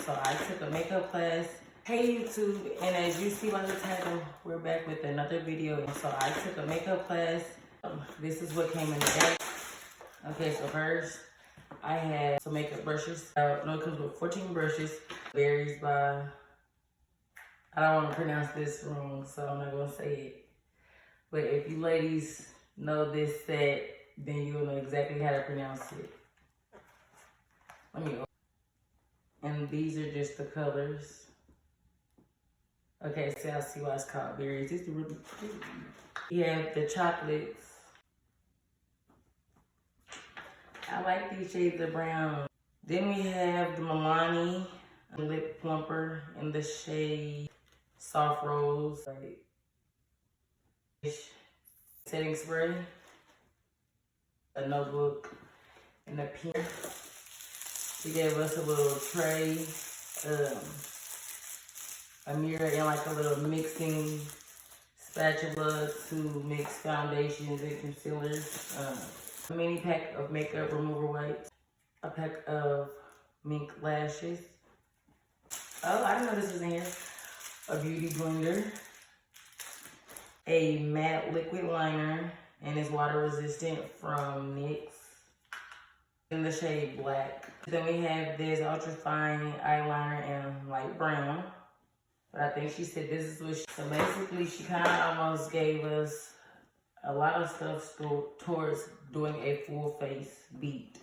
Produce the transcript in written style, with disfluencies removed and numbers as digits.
So I took a makeup class. Hey YouTube, and as you see by the title, we're back with another video. So I took a makeup class. This is what came in the bag. Okay, so first I had some makeup brushes. No, it comes with 14 brushes. Varies by, I don't want to pronounce this wrong, so I'm not gonna say it. But if you ladies know this set, then you'll know exactly how to pronounce it. Let me open. And these are just the colors. Okay, so I see why it's called berries. This is really pretty. You have the chocolates. I like these shades of brown. Then we have the Milani lip plumper in the shade Soft Rose. Setting spray. A notebook and a pen. She gave us a little tray, a mirror, and like a little mixing spatula to mix foundations and concealers. A mini pack of makeup remover wipes. A pack of mink lashes. Oh, I didn't know this was in here. A beauty blender. A matte liquid liner, and it's water resistant from NYX in the shade black. Then we have this ultra fine eyeliner in light brown. But I think she said this is what she, so basically she kind of almost gave us a lot of stuff towards doing a full face beat.